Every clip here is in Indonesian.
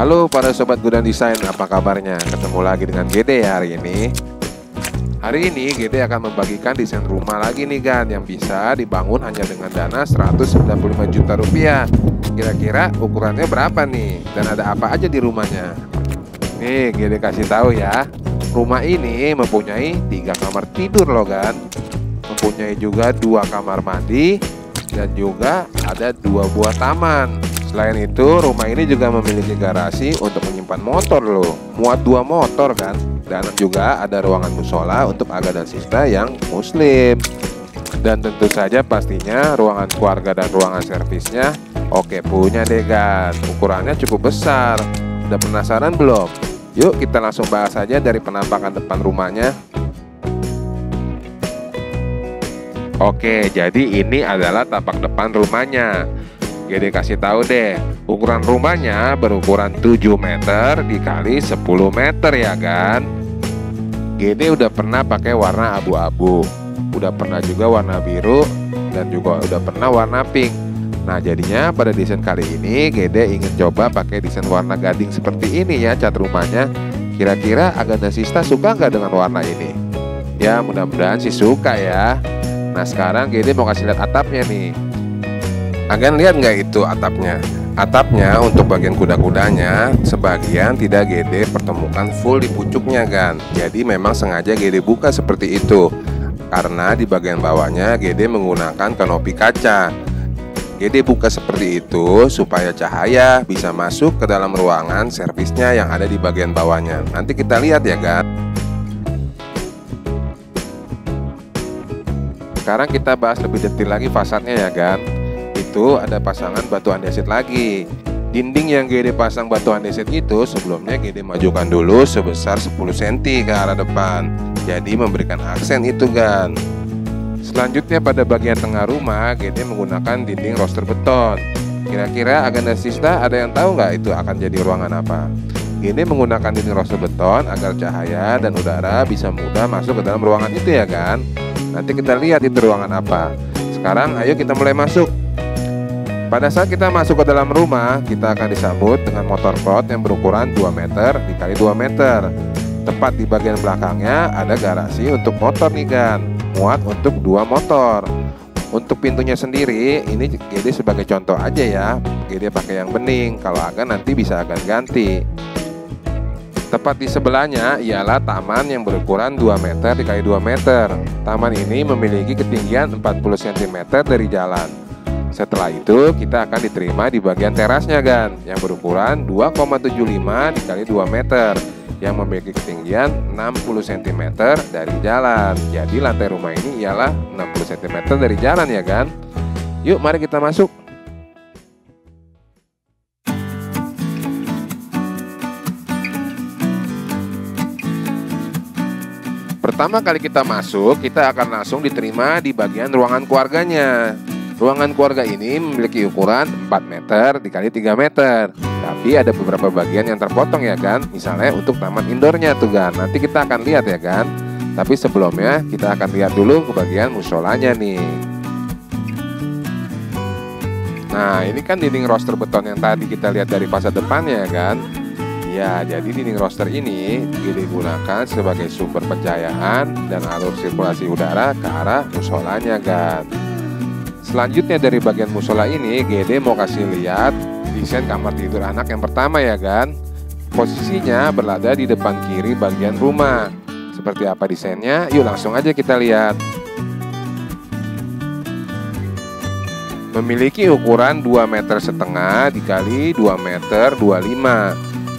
Halo para sobat Gudang Desain, apa kabarnya? Ketemu lagi dengan Gede ya hari ini. Hari ini Gede akan membagikan desain rumah lagi nih Gan, yang bisa dibangun hanya dengan dana 195 juta rupiah. Kira-kira ukurannya berapa nih? Dan ada apa aja di rumahnya? Nih Gede kasih tahu ya. Rumah ini mempunyai 3 kamar tidur loh Gan. Mempunyai juga 2 kamar mandi dan juga ada 2 buah taman. Selain itu, rumah ini juga memiliki garasi untuk menyimpan motor loh. Muat 2 motor kan. Dan juga ada ruangan musola untuk aga dan sista yang muslim. Dan tentu saja pastinya ruangan keluarga dan ruangan servisnya oke punya deh kan. Ukurannya cukup besar. Udah penasaran belum? Yuk kita langsung bahas saja dari penampakan depan rumahnya. Oke, jadi ini adalah tapak depan rumahnya. Gede kasih tahu deh, ukuran rumahnya berukuran 7 meter dikali 10 meter ya kan. Gede udah pernah pakai warna abu-abu, udah pernah juga warna biru, dan juga udah pernah warna pink. Nah jadinya pada desain kali ini Gede ingin coba pakai desain warna gading seperti ini ya cat rumahnya. Kira-kira Aga dan Sista suka nggak dengan warna ini? Ya mudah-mudahan sih suka ya. Nah sekarang Gede mau kasih lihat atapnya nih. Agan lihat nggak itu atapnya? Atapnya untuk bagian kuda-kudanya sebagian tidak Gede pertemukan full di pucuknya kan. Jadi memang sengaja Gede buka seperti itu. Karena di bagian bawahnya Gede menggunakan kanopi kaca. Gede buka seperti itu supaya cahaya bisa masuk ke dalam ruangan servisnya yang ada di bagian bawahnya. Nanti kita lihat ya kan. Sekarang kita bahas lebih detail lagi fasadnya ya kan. Itu ada pasangan batu andesit lagi. Dinding yang Gede pasang batu andesit itu sebelumnya Gede majukan dulu sebesar 10 cm ke arah depan. Jadi memberikan aksen itu kan. Selanjutnya pada bagian tengah rumah Gede menggunakan dinding roster beton. Kira-kira Aga dan Sista ada yang tahu nggak itu akan jadi ruangan apa? Gede menggunakan dinding roster beton agar cahaya dan udara bisa mudah masuk ke dalam ruangan itu ya kan. Nanti kita lihat itu ruangan apa. Sekarang ayo kita mulai masuk. Pada saat kita masuk ke dalam rumah, kita akan disambut dengan motor cloth yang berukuran 2 meter dikali 2 meter. Tepat di bagian belakangnya ada garasi untuk motor nih kan, muat untuk 2 motor. Untuk pintunya sendiri, ini Gede sebagai contoh aja ya. Gede pakai yang bening, kalau Agan nanti bisa Agan ganti. Tepat di sebelahnya ialah taman yang berukuran 2 meter dikali 2 meter. Taman ini memiliki ketinggian 40 cm dari jalan. Setelah itu kita akan diterima di bagian terasnya kan, yang berukuran 2,75 dikali 2 meter yang memiliki ketinggian 60 cm dari jalan. Jadi lantai rumah ini ialah 60 cm dari jalan ya kan. Yuk mari kita masuk. Pertama kali kita masuk, kita akan langsung diterima di bagian ruangan keluarganya. Ruangan keluarga ini memiliki ukuran 4 meter dikali 3 meter. Tapi ada beberapa bagian yang terpotong ya kan. Misalnya untuk taman indoornya tuh kan. Nanti kita akan lihat ya kan. Tapi sebelumnya kita akan lihat dulu ke bagian musolanya nih. Nah ini kan dinding roster beton yang tadi kita lihat dari fasad depannya ya kan. Ya jadi dinding roster ini digunakan sebagai sumber pencahayaan dan alur sirkulasi udara ke arah musolanya kan. Selanjutnya dari bagian musola ini Gede mau kasih lihat desain kamar tidur anak yang pertama ya kan. Posisinya berada di depan kiri bagian rumah. Seperti apa desainnya? Yuk langsung aja kita lihat. Memiliki ukuran 2,5 meter dikali 2,25 meter.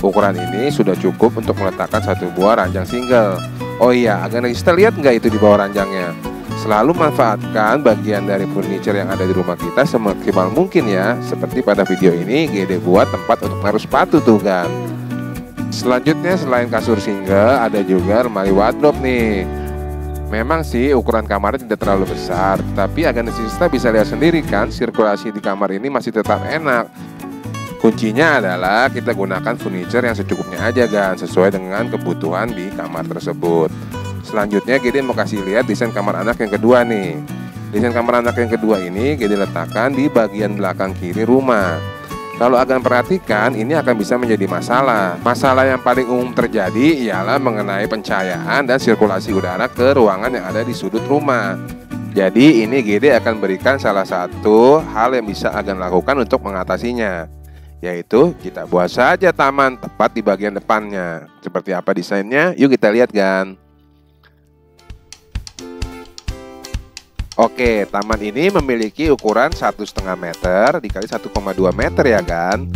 Ukuran ini sudah cukup untuk meletakkan satu buah ranjang single. Oh iya, Aga Nagista lihat nggak itu di bawah ranjangnya? Selalu manfaatkan bagian dari furniture yang ada di rumah kita semaksimal mungkin ya. Seperti pada video ini Gede buat tempat untuk naruh sepatu tuh kan. Selanjutnya selain kasur single ada juga lemari wardrobe nih. Memang sih ukuran kamarnya tidak terlalu besar, tapi Aga dan Sista bisa lihat sendiri kan, sirkulasi di kamar ini masih tetap enak. Kuncinya adalah kita gunakan furniture yang secukupnya aja kan, sesuai dengan kebutuhan di kamar tersebut. Selanjutnya Gede mau kasih lihat desain kamar anak yang kedua nih. Desain kamar anak yang kedua ini Gede letakkan di bagian belakang kiri rumah. Kalau agan perhatikan, ini akan bisa menjadi masalah. Masalah yang paling umum terjadi ialah mengenai pencahayaan dan sirkulasi udara ke ruangan yang ada di sudut rumah. Jadi ini GD akan berikan salah satu hal yang bisa agan lakukan untuk mengatasinya, yaitu kita buat saja taman tepat di bagian depannya. Seperti apa desainnya? Yuk kita lihat kan. Oke, taman ini memiliki ukuran 1,5 meter dikali 1,2 meter ya kan.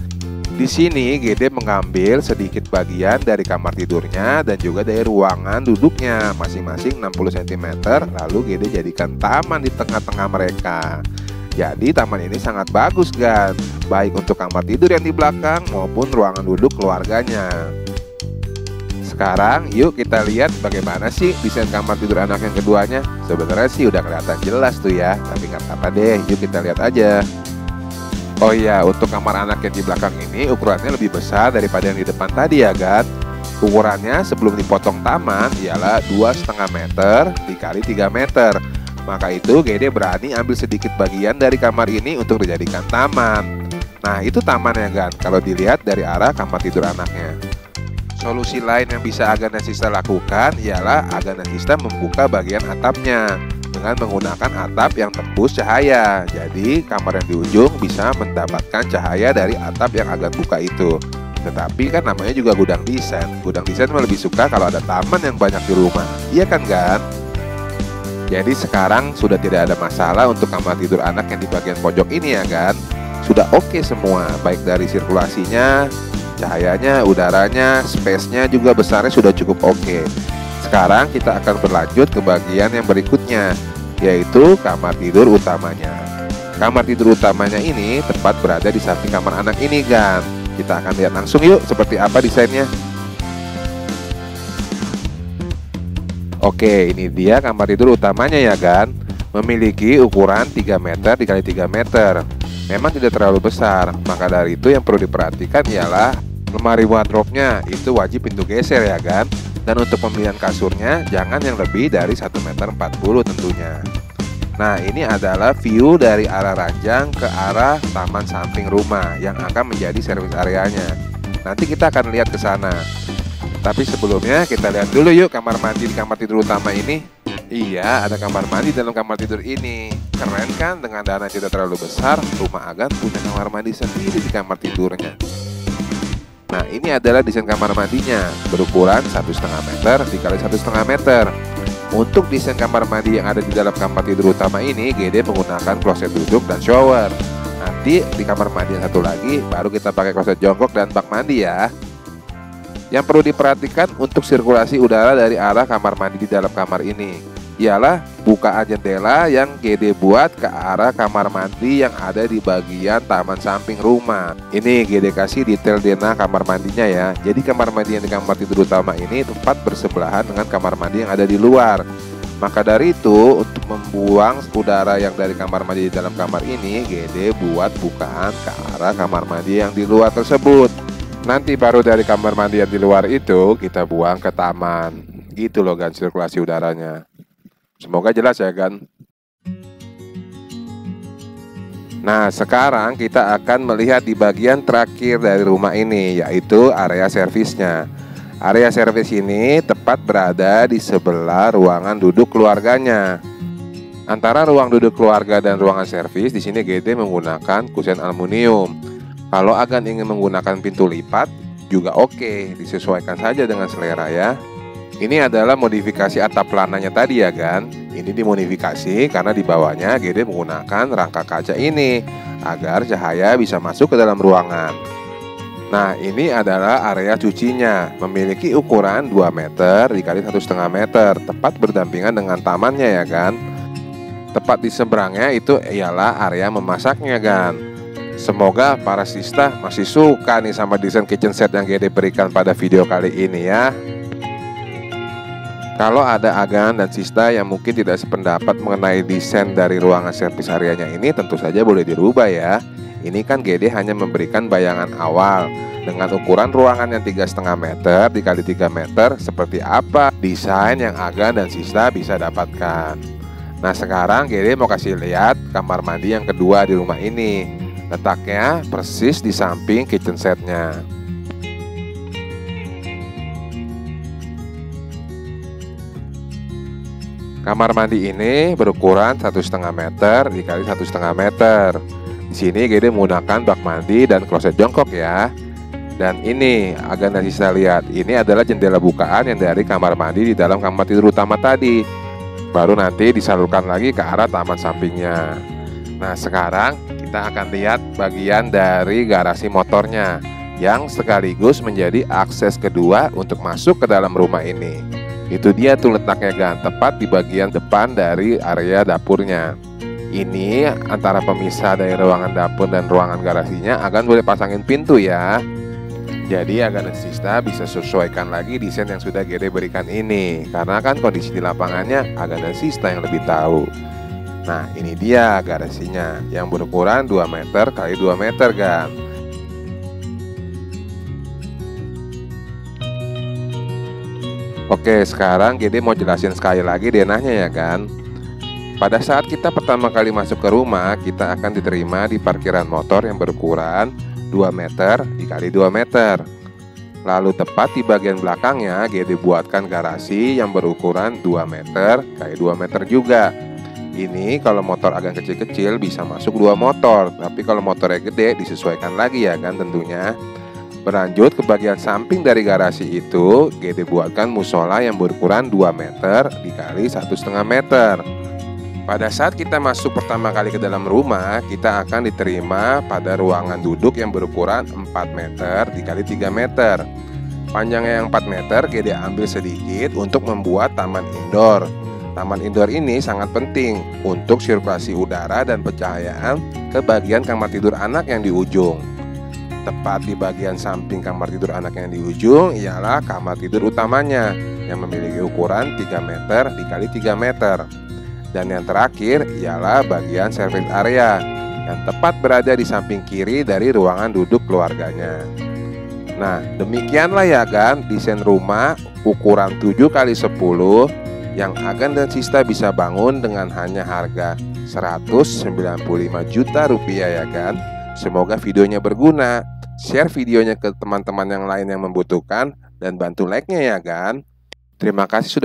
Di sini GD mengambil sedikit bagian dari kamar tidurnya dan juga dari ruangan duduknya masing-masing 60 cm. Lalu GD jadikan taman di tengah-tengah mereka. Jadi taman ini sangat bagus kan, baik untuk kamar tidur yang di belakang maupun ruangan duduk keluarganya. Sekarang yuk kita lihat bagaimana sih desain kamar tidur anak yang keduanya. Sebenarnya sih udah kelihatan jelas tuh ya, tapi nggak apa-apa deh, yuk kita lihat aja. Oh iya, untuk kamar anak yang di belakang ini ukurannya lebih besar daripada yang di depan tadi ya kan. Ukurannya sebelum dipotong taman ialah 2,5 meter dikali 3 meter. Maka itu GD berani ambil sedikit bagian dari kamar ini untuk dijadikan taman. Nah itu taman ya kan, kalau dilihat dari arah kamar tidur anaknya. Solusi lain yang bisa Agan dan Sista lakukan ialah Agan dan Sista membuka bagian atapnya dengan menggunakan atap yang tembus cahaya. Jadi kamar yang di ujung bisa mendapatkan cahaya dari atap yang Agan buka itu. Tetapi kan namanya juga gudang desain. Gudang desain lebih suka kalau ada taman yang banyak di rumah. Iya kan Gan? Jadi sekarang sudah tidak ada masalah untuk kamar tidur anak yang di bagian pojok ini ya kan. Sudah oke semua, baik dari sirkulasinya, cahayanya, udaranya, space-nya juga besarnya sudah cukup oke. Sekarang kita akan berlanjut ke bagian yang berikutnya, yaitu kamar tidur utamanya. Kamar tidur utamanya ini tepat berada di samping kamar anak ini kan. Kita akan lihat langsung yuk seperti apa desainnya. Oke, ini dia kamar tidur utamanya ya kan. Memiliki ukuran 3 meter dikali 3 meter. Memang tidak terlalu besar, maka dari itu yang perlu diperhatikan ialah lemari wardrobe-nya itu wajib pintu geser ya kan. Dan untuk pemilihan kasurnya jangan yang lebih dari 1,40 meter tentunya. Nah ini adalah view dari arah ranjang ke arah taman samping rumah yang akan menjadi servis areanya. Nanti kita akan lihat ke sana. Tapi sebelumnya kita lihat dulu yuk kamar mandi di kamar tidur utama ini. Iya, ada kamar mandi dalam kamar tidur ini. Keren kan, dengan dana tidak terlalu besar, rumah Agan punya kamar mandi sendiri di kamar tidurnya. Nah, ini adalah desain kamar mandinya, berukuran 1,5 meter dikali 1,5 meter. Untuk desain kamar mandi yang ada di dalam kamar tidur utama ini, GD menggunakan kloset duduk dan shower. Nanti di kamar mandi yang satu lagi, baru kita pakai kloset jongkok dan bak mandi ya. Yang perlu diperhatikan untuk sirkulasi udara dari arah kamar mandi di dalam kamar ini ialah bukaan jendela yang GD buat ke arah kamar mandi yang ada di bagian taman samping rumah. Ini GD kasih detail denah kamar mandinya ya. Jadi kamar mandi yang di kamar tidur utama ini tepat bersebelahan dengan kamar mandi yang ada di luar. Maka dari itu untuk membuang udara yang dari kamar mandi di dalam kamar ini, GD buat bukaan ke arah kamar mandi yang di luar tersebut. Nanti baru dari kamar mandi yang di luar itu kita buang ke taman. Gitu loh kan sirkulasi udaranya. Semoga jelas ya kan. Nah sekarang kita akan melihat di bagian terakhir dari rumah ini, yaitu area servisnya. Area servis ini tepat berada di sebelah ruangan duduk keluarganya. Antara ruang duduk keluarga dan ruangan servis di sini GD menggunakan kusen aluminium. Kalau Agan ingin menggunakan pintu lipat juga oke, disesuaikan saja dengan selera ya. Ini adalah modifikasi atap pelananya tadi ya kan. Ini dimodifikasi karena di bawahnya GD menggunakan rangka kaca ini agar cahaya bisa masuk ke dalam ruangan. Nah ini adalah area cucinya, memiliki ukuran 2 meter dikali 1,5 meter, tepat berdampingan dengan tamannya ya kan. Tepat di seberangnya itu ialah area memasaknya kan. Semoga para sista masih suka nih sama desain kitchen set yang GD berikan pada video kali ini ya. Kalau ada Agan dan Sista yang mungkin tidak sependapat mengenai desain dari ruangan servis areanya ini, tentu saja boleh dirubah ya. Ini kan GD hanya memberikan bayangan awal dengan ukuran ruangan yang 3,5 meter dikali 3 meter seperti apa desain yang Agan dan Sista bisa dapatkan. Nah sekarang GD mau kasih lihat kamar mandi yang kedua di rumah ini. Letaknya persis di samping kitchen setnya. Kamar mandi ini berukuran 1,5 meter dikali 1,5 meter. Di sini GD menggunakan bak mandi dan kloset jongkok ya. Dan ini agak nanti saya lihat, ini adalah jendela bukaan yang dari kamar mandi di dalam kamar tidur utama tadi. Baru nanti disalurkan lagi ke arah taman sampingnya. Nah, sekarang kita akan lihat bagian dari garasi motornya, yang sekaligus menjadi akses kedua untuk masuk ke dalam rumah ini. Itu dia tuh letaknya Gan, tepat di bagian depan dari area dapurnya. Ini antara pemisah dari ruangan dapur dan ruangan garasinya akan boleh pasangin pintu ya. Jadi Aganesista bisa sesuaikan lagi desain yang sudah GD berikan ini, karena kan kondisi di lapangannya Aganesista yang lebih tahu. Nah, ini dia garasinya yang berukuran 2 meter kali 2 meter kan. Oke, sekarang GD mau jelasin sekali lagi denahnya ya kan. Pada saat kita pertama kali masuk ke rumah, kita akan diterima di parkiran motor yang berukuran 2 meter dikali 2 meter. Lalu tepat di bagian belakangnya GD buatkan garasi yang berukuran 2 meter kali 2 meter juga. Ini kalau motor agak kecil-kecil bisa masuk 2 motor, tapi kalau motornya gede disesuaikan lagi ya kan tentunya. Berlanjut ke bagian samping dari garasi itu, GD buatkan musola yang berukuran 2 meter dikali 1,5 meter. Pada saat kita masuk pertama kali ke dalam rumah, kita akan diterima pada ruangan duduk yang berukuran 4 meter dikali 3 meter. Panjangnya yang 4 meter GD ambil sedikit untuk membuat taman indoor. Taman indoor ini sangat penting untuk sirkulasi udara dan pencahayaan ke bagian kamar tidur anak yang di ujung. Tepat di bagian samping kamar tidur anak yang di ujung ialah kamar tidur utamanya yang memiliki ukuran 3 meter dikali 3 meter. Dan yang terakhir ialah bagian service area yang tepat berada di samping kiri dari ruangan duduk keluarganya. Nah, demikianlah ya kan desain rumah ukuran 7x10 yang Aganesista bisa bangun dengan hanya harga 195 juta rupiah ya kan. Semoga videonya berguna. Share videonya ke teman-teman yang lain yang membutuhkan dan bantu like-nya ya kan. Terima kasih sudah